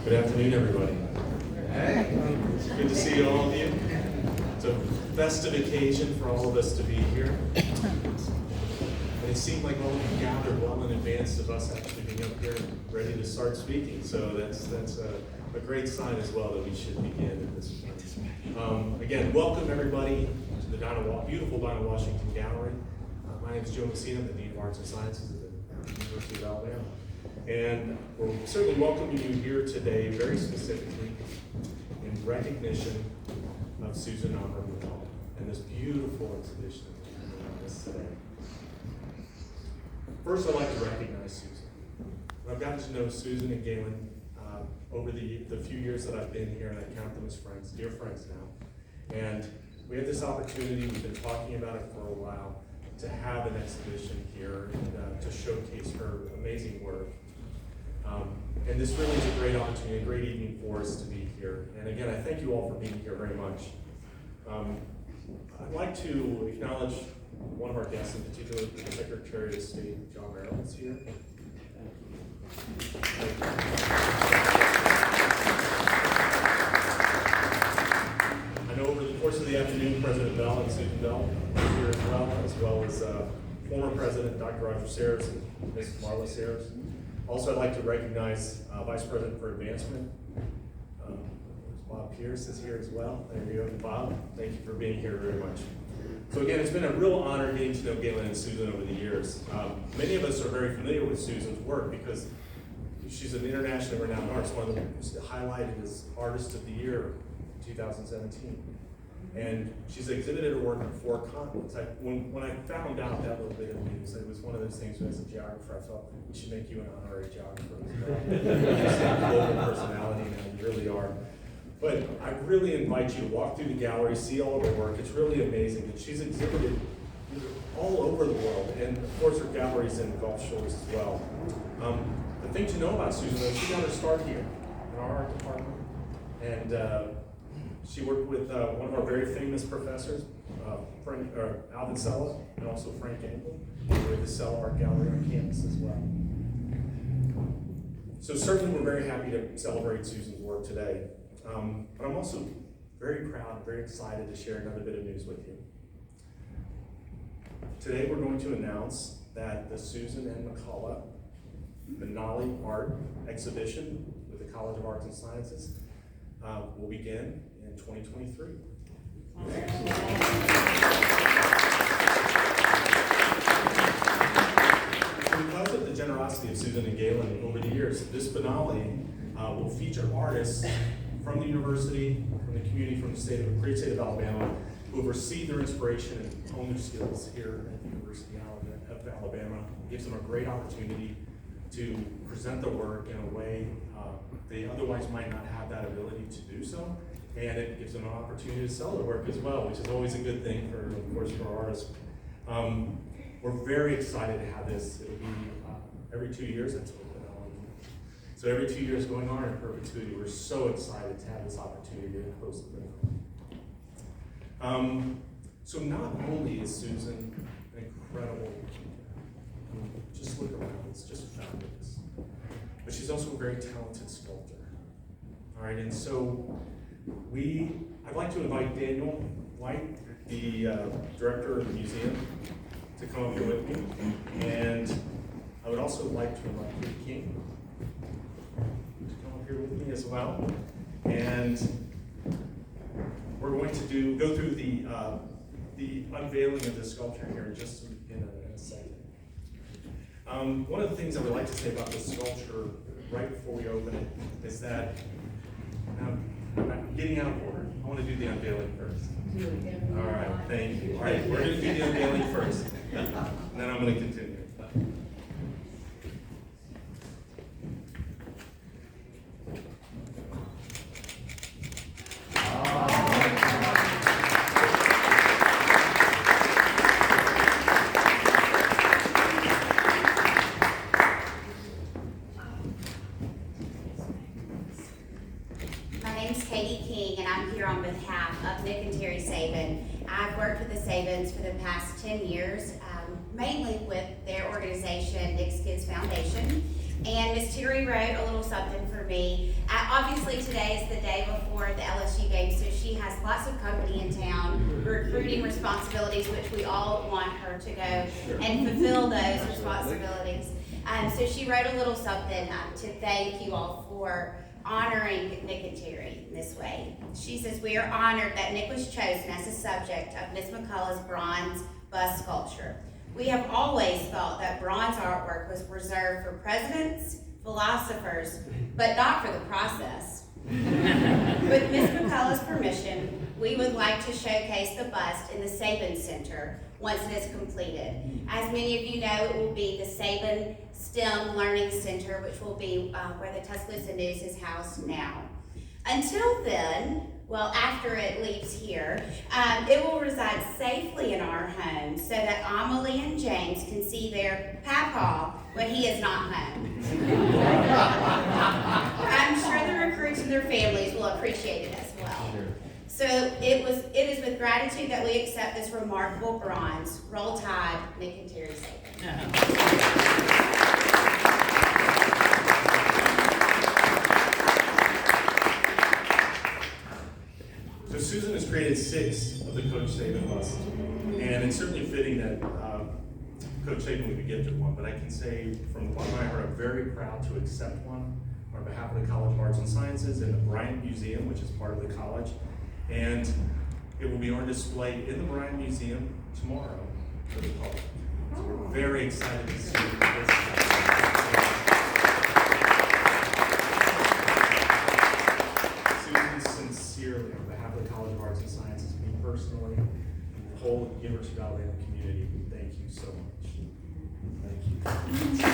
Good afternoon, everybody. Hey. It's good to see all of you. It's a festive occasion for all of us to be here. And it seemed like all of you gathered well in advance of us actually being up here ready to start speaking. So that's a great sign as well that we should begin at this point. Again, welcome everybody to the beautiful Dinah Washington Gallery. My name is Joe Messina, I'm the Dean of Arts and Sciences at the University of Alabama. And we're certainly welcoming you here today very specifically in recognition of Susan McCall and this beautiful exhibition around us today. First, I'd like to recognize Susan. I've gotten to know Susan and Galen over the few years that I've been here, and I count them as friends, dear friends now. And we had this opportunity, we've been talking about it for a while, to have an exhibition here and to showcase her amazing work. And this really is a great opportunity, a great evening for us to be here. And again, I thank you all for being here very much. I'd like to acknowledge one of our guests, in particular, the Secretary of State, John Merrill, is here. I know over the course of the afternoon, President Bell and Susan Bell are here as well as former President Dr. Roger Sayers and Ms. Marla Sayers. Also, I'd like to recognize Vice President for Advancement. Bob Pierce is here as well. There you go, Bob. Thank you for being here very much. So again, it's been a real honor getting to know Galen and Susan over the years. Many of us are very familiar with Susan's work because she's an internationally renowned artist, one of them highlighted as Artist of the Year in 2017. And she's exhibited her work on 4 continents. When I found out that little bit of news, it was one of those things as a geographer, I thought we should make you an honorary geographer as well. You're a global personality now, you really are. But I really invite you to walk through the gallery, see all of her work. It's really amazing that she's exhibited all over the world, and of course her galleries in Gulf Shores as well. The thing to know about Susan is she got her start here in our art department, and she worked with one of our very famous professors, Alvin Sella, and also Frank Engel, with the Sella Art Gallery on campus as well. So certainly we're very happy to celebrate Susan's work today. But I'm also very proud and very excited to share another bit of news with you. Today we're going to announce that the Susan and McCullough Benali Art Exhibition with the College of Arts and Sciences will begin in 2023. Because of the generosity of Susan and Galen over the years, this Benali will feature artists from the university, from the community, from the great state of Alabama, who have received their inspiration and honed their skills here at the University of Alabama. It gives them a great opportunity to present their work in a way they otherwise might not have that ability to do so. And it gives them an opportunity to sell their work as well, which is always a good thing for, of course, for artists. We're very excited to have this. It'll be every 2 years, that's what so every 2 years going on in perpetuity. We're so excited to have this opportunity to host it. So not only is Susan an incredible, just look around, it's just fabulous, but she's also a very talented sculptor. All right, and so I'd like to invite Daniel White, the director of the museum, to come up here with me, and I would also like to invite Kitty King to come up here with me as well. And we're going to go through the unveiling of the sculpture here just in a second. One of the things I would like to say about this sculpture right before we open it is that I'm getting out of order. I want to do the unveiling first. All right, thank you. All right, we're going to do the unveiling first, and then I'm going to continue. On behalf of Nick and Terry Saban. I've worked with the Sabans for the past 10 years, mainly with their organization, Nick's Kids Foundation. And Miss Terry wrote a little something for me. Obviously today is the day before the LSU game, so she has lots of company in town, recruiting responsibilities, which we all want her to go and fulfill those responsibilities. So she wrote a little something to thank you all for honoring Nick and Terry this way. She says, "We are honored that Nick was chosen as the subject of Miss McCullough's bronze bust sculpture. We have always felt that bronze artwork was reserved for presidents, philosophers, but not for the process. With Miss McCullough's permission, we would like to showcase the bust in the Saban Center once it is completed. As many of you know, it will be the Saban STEM Learning Center, which will be where the Tuscaloosa News is housed now. Until then, well, after it leaves here, it will reside safely in our home so that Amelie and James can see their papa when he is not home. I'm sure the recruits and their families will appreciate it as well. So it is with gratitude that we accept this remarkable bronze. Roll Tide, Nick and Terry Saban." So Susan has created 6 of the Coach Saban busts, and it's certainly fitting that Coach Saban would be gifted one, but I can say from the bottom of my heart, I'm very proud to accept one on behalf of the College of Arts and Sciences and the Bryant Museum, which is part of the college, and it will be on display in the Bryant Museum tomorrow for the public. So we're very excited to see this. Susan, sincerely, on behalf of the College of Arts and Sciences, me personally, and the whole University of Alabama community, thank you so much. Thank you.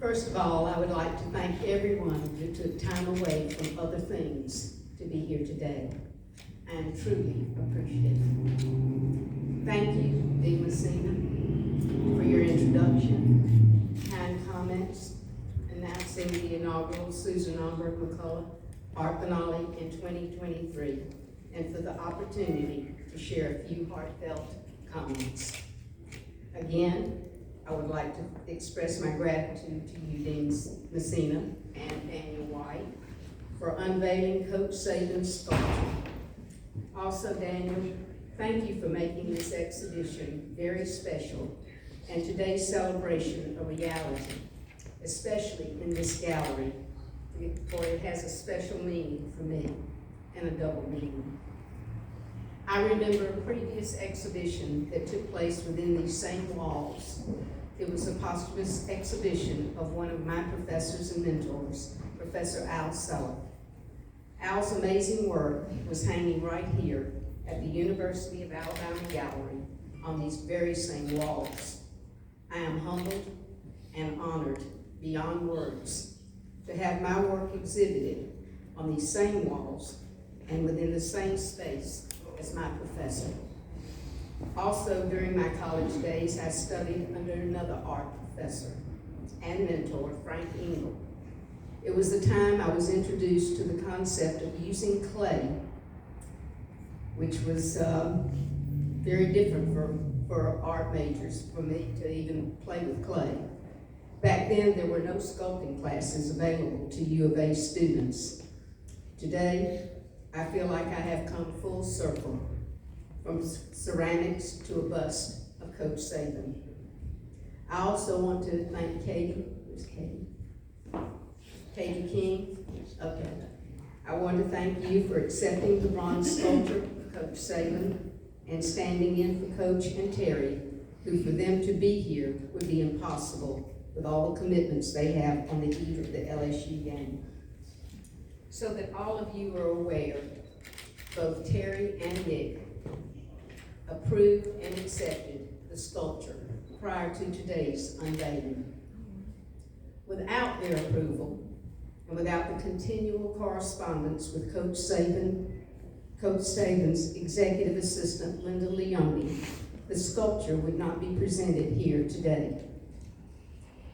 First of all, I would like to thank everyone who took time away from other things to be here today. I am truly appreciative. Thank you, Dean Messina, for your introduction, kind comments, announcing the inaugural Susan Omberg McCullough Art Finale in 2023, and for the opportunity to share a few heartfelt comments. Again, I would like to express my gratitude to you, Dean Messina and Daniel White, for unveiling Coach Saban's sculpture. Also, Daniel, thank you for making this exhibition very special and today's celebration a reality, especially in this gallery, for it has a special meaning for me and a double meaning. I remember a previous exhibition that took place within these same walls. It was a posthumous exhibition of one of my professors and mentors, Professor Al Sullivan. Al's amazing work was hanging right here at the University of Alabama Gallery on these very same walls. I am humbled and honored beyond words to have my work exhibited on these same walls and within the same space as my professor. Also, during my college days, I studied under another art professor and mentor, Frank Engel. It was the time I was introduced to the concept of using clay, which was very different for art majors, for me to even play with clay. Back then, there were no sculpting classes available to U of A students. Today, I feel like I have come full circle from ceramics to a bust of Coach Saban. I also want to thank Katie. Where's Katie? Katie King? Okay. I want to thank you for accepting the bronze sculpture of Coach Saban and standing in for Coach and Terry, who for them to be here would be impossible with all the commitments they have on the eve of the LSU game. So that all of you are aware, both Terry and Nick approved and accepted the sculpture prior to today's unveiling. Without their approval, and without the continual correspondence with Coach Saban, Coach Saban's executive assistant, Linda Leone, the sculpture would not be presented here today.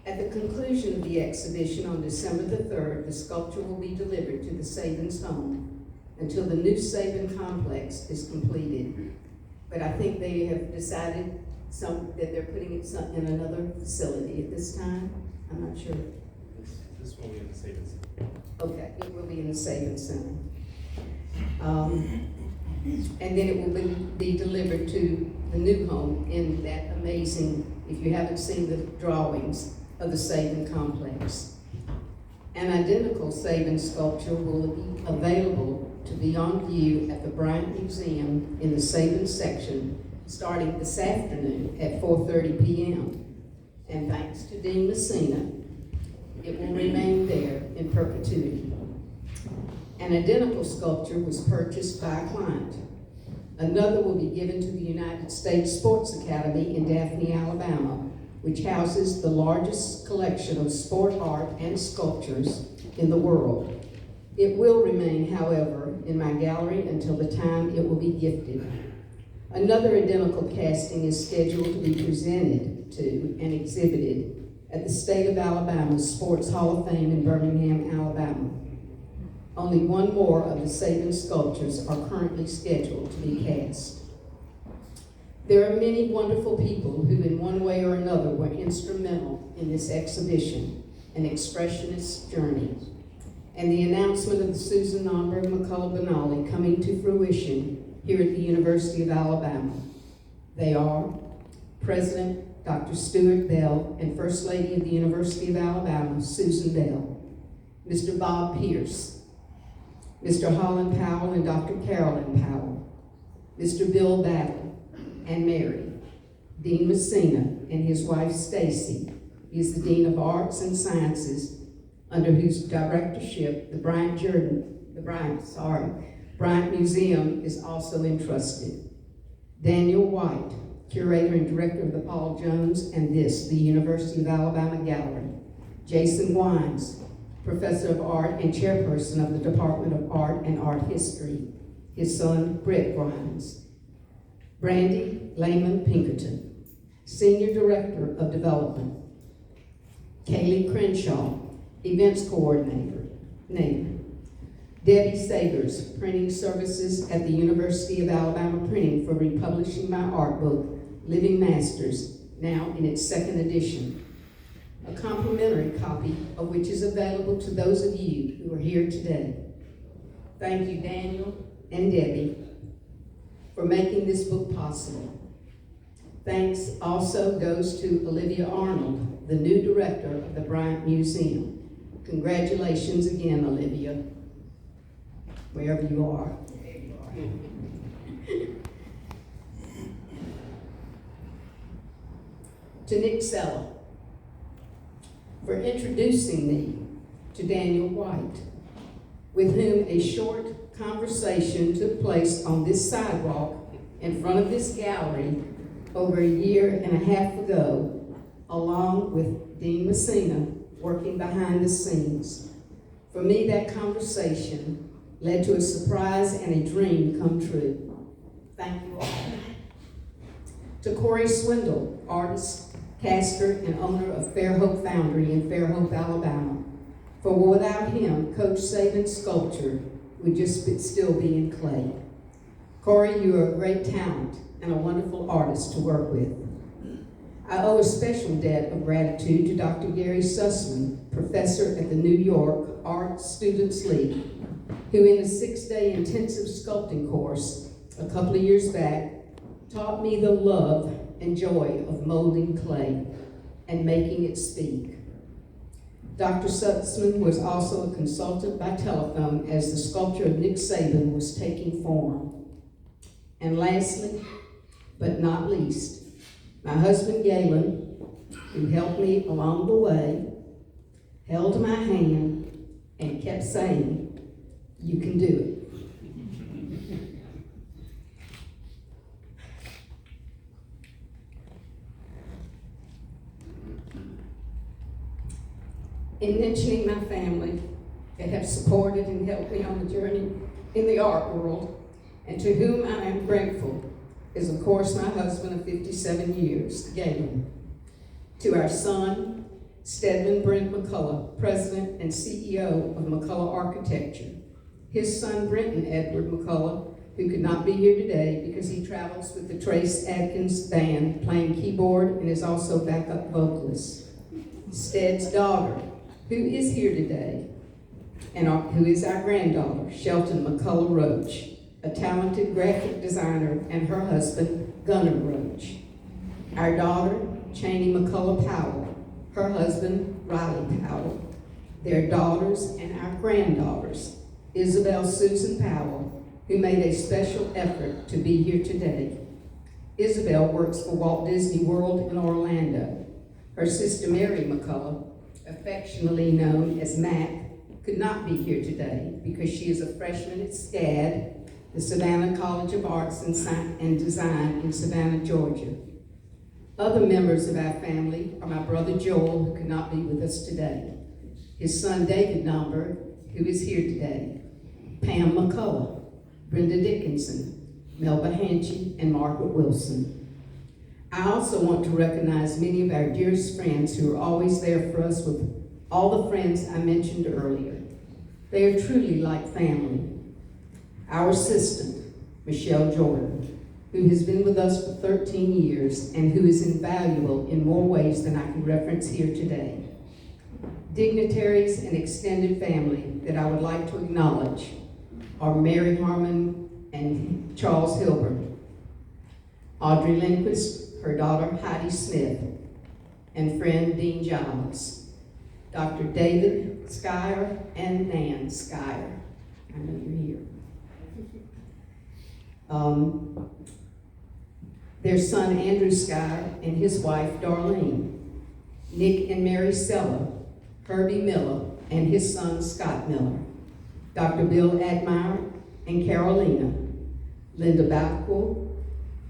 At the conclusion of the exhibition on December the 3rd, the sculpture will be delivered to the Saban's home until the new Saban complex is completed. But I think they have decided that they're putting it in another facility at this time. I'm not sure. This will be in the Saban Center. Okay, it will be in the Saban Center. And then it will be delivered to the new home in that amazing, if you haven't seen the drawings of the Saban complex. An identical Saban sculpture will be available to be on view at the Bryant Museum in the Saban section starting this afternoon at 4:30 p.m. And thanks to Dean Messina, it will remain there in perpetuity. An identical sculpture was purchased by a client. Another will be given to the United States Sports Academy in Daphne, Alabama, which houses the largest collection of sport art and sculptures in the world. It will remain, however, in my gallery until the time it will be gifted. Another identical casting is scheduled to be presented to and exhibited at the State of Alabama's Sports Hall of Fame in Birmingham, Alabama. Only one more of the Saban sculptures are currently scheduled to be cast. There are many wonderful people who in one way or another were instrumental in this exhibition, an expressionist journey, and the announcement of the Susan Nomberg McCullough Benally coming to fruition here at the University of Alabama. They are President Dr. Stuart Bell and First Lady of the University of Alabama, Susan Bell, Mr. Bob Pierce, Mr. Holland Powell and Dr. Carolyn Powell, Mr. Bill Battle and Mary, Dean Messina and his wife Stacy. He is the Dean of Arts and Sciences, under whose directorship the Bryant Museum is also entrusted. Daniel White, Curator and Director of the Paul Jones and the University of Alabama Gallery. Jason Wines, Professor of Art and Chairperson of the Department of Art and Art History. His son, Brett Wines. Brandy Lehman Pinkerton, Senior Director of Development. Kaylee Crenshaw, Events Coordinator. Debbie Sagers, Printing Services at the University of Alabama Printing for republishing my art book, Living Masters, now in its 2nd edition. A complimentary copy of which is available to those of you who are here today. Thank you, Daniel and Debbie, for making this book possible. Thanks also goes to Olivia Arnold, the new director of the Bryant Museum. Congratulations again, Olivia, wherever you are. There you are. To Nick Saban, for introducing me to Daniel White, with whom a short conversation took place on this sidewalk in front of this gallery over a year and a half ago, along with Dean Messina working behind the scenes. For me, that conversation led to a surprise and a dream come true. Thank you all. To Corey Swindle, artist, caster, and owner of Fairhope Foundry in Fairhope, Alabama. For without him, Coach Saban's sculpture would just still be in clay. Corey, you are a great talent and a wonderful artist to work with. I owe a special debt of gratitude to Dr. Gary Sussman, professor at the New York Art Students League, who in a 6-day intensive sculpting course a couple of years back taught me the love and joy of molding clay and making it speak. Dr. Sussman was also a consultant by telephone as the sculpture of Nick Saban was taking form. And lastly, but not least, my husband Galen, who helped me along the way, held my hand and kept saying, "You can do it." In mentioning my family that have supported and helped me on the journey in the art world, and to whom I am grateful is, of course, my husband of 57 years, Galen. To our son, Stedman Brent McCullough, President and CEO of McCullough Architecture. His son, Brenton Edward McCullough, who could not be here today because he travels with the Trace Adkins Band, playing keyboard and is also backup vocalist. Stead's daughter, who is here today, and who is our granddaughter, Shelton McCullough Roach, a talented graphic designer, and her husband, Gunnar Roach. Our daughter, Cheney McCullough Powell, her husband, Riley Powell, their daughters and our granddaughters, Isabel Susan Powell, who made a special effort to be here today. Isabel works for Walt Disney World in Orlando. Her sister, Mary McCullough, affectionately known as Mac, could not be here today because she is a freshman at SCAD, the Savannah College of Arts and Design in Savannah, Georgia. Other members of our family are my brother Joel, who could not be with us today, his son David Nomberg, who is here today, Pam McCullough, Brenda Dickinson, Melba Hanchy, and Margaret Wilson. I also want to recognize many of our dearest friends who are always there for us with all the friends I mentioned earlier. They are truly like family. Our assistant, Michelle Jordan, who has been with us for 13 years and who is invaluable in more ways than I can reference here today. Dignitaries and extended family that I would like to acknowledge are Mary Harmon and Charles Hilburn, Audrey Lindquist, her daughter Heidi Smith, and friend Dean Giles, Dr. David Skyer and Nan Skyer. I know you're here. Their son Andrew Skyer and his wife Darlene, Nick and Mary Sella, Herbie Miller and his son Scott Miller, Dr. Bill Admire and Carolina, Linda Balcourt,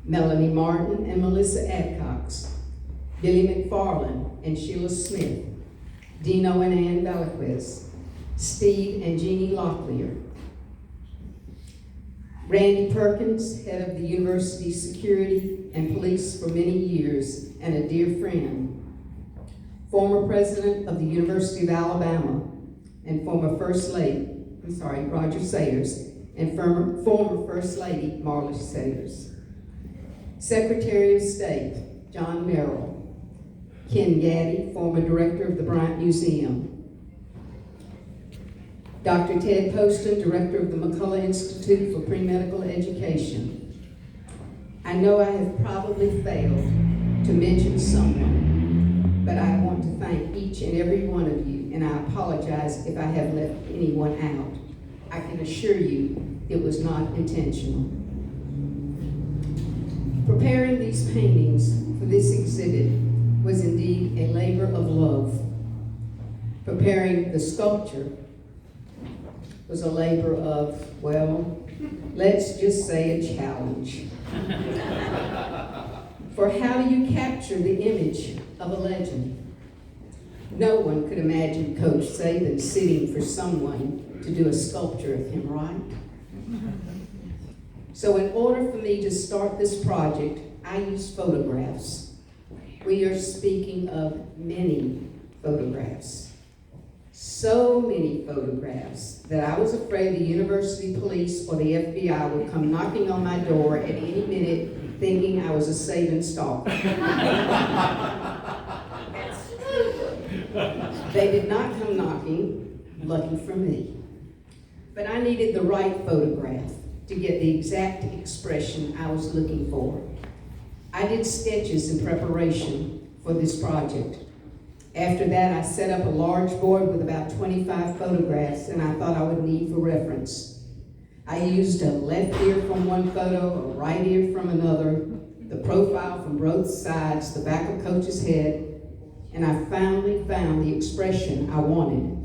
Melanie Martin and Melissa Adcox, Billy McFarland and Sheila Smith, Dino and Ann Valaquez, Steve and Jeannie Locklear, Randy Perkins, head of the University Security and Police for many years and a dear friend, former president of the University of Alabama and former First Lady, Roger Sayers, and former First Lady Marla Sayers, Secretary of State John Merrill, Ken Gaddy, former director of the Bryant Museum, Dr. Ted Poston, director of the McCullough Institute for Pre-Medical Education. I know I have probably failed to mention someone, but I want to thank each and every one of you, and I apologize if I have left anyone out. I can assure you it was not intentional. Preparing these paintings for this exhibit was indeed a labor of love. Preparing the sculpture was a labor of, well, let's just say a challenge. For how do you capture the image of a legend? No one could imagine Coach Saban sitting for someone to do a sculpture of him, right? So in order for me to start this project, I used photographs. We are speaking of many photographs. So many photographs that I was afraid the university police or the FBI would come knocking on my door at any minute thinking I was a Saban stalker. They did not come knocking, lucky for me. But I needed the right photograph to get the exact expression I was looking for. I did sketches in preparation for this project. After that, I set up a large board with about 25 photographs and I thought I would need for reference. I used a left ear from one photo, a right ear from another, the profile from both sides, the back of Coach's head, and I finally found the expression I wanted.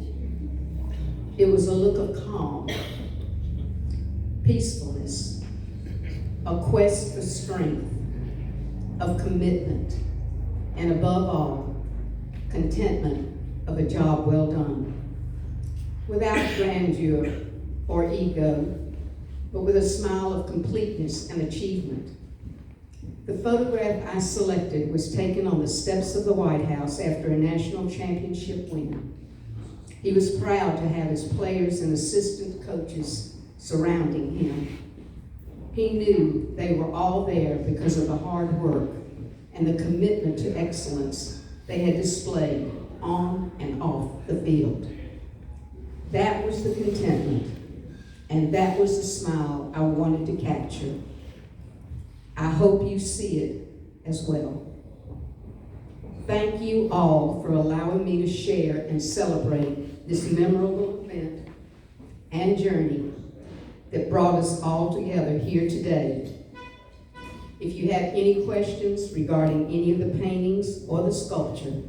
It was a look of calm, peacefulness, a quest for strength, of commitment, and above all, contentment of a job well done. Without grandeur or ego, but with a smile of completeness and achievement. The photograph I selected was taken on the steps of the White House after a national championship win. He was proud to have his players and assistant coaches surrounding him. He knew they were all there because of the hard work and the commitment to excellence they had displayed on and off the field. That was the contentment, and that was the smile I wanted to capture. I hope you see it as well. Thank you all for allowing me to share and celebrate this memorable event and journey that brought us all together here today. If you have any questions regarding any of the paintings or the sculpture,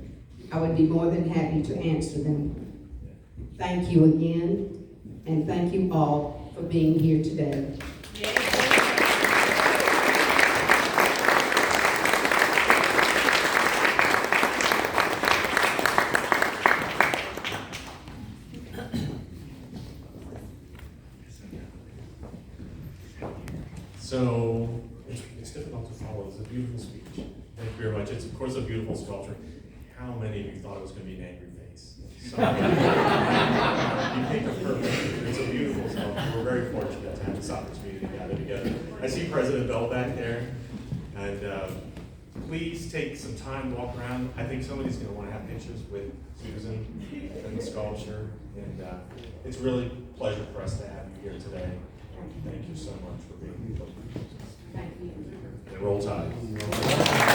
I would be more than happy to answer them. Thank you again, and thank you all for being here today. So, it's difficult to follow. It's a beautiful speech. Thank you very much. It's, of course, a beautiful sculpture. How many of you thought it was going to be an angry face? You picked a perfect. It's a beautiful sculpture. We're very fortunate to have this opportunity to gather together. I see President Bell back there, and please take some time, walk around. I think somebody's going to want to have pictures with Susan and the sculpture, and it's really a pleasure for us to have you here today. Thank you so much for being here. Thank you. And roll tide.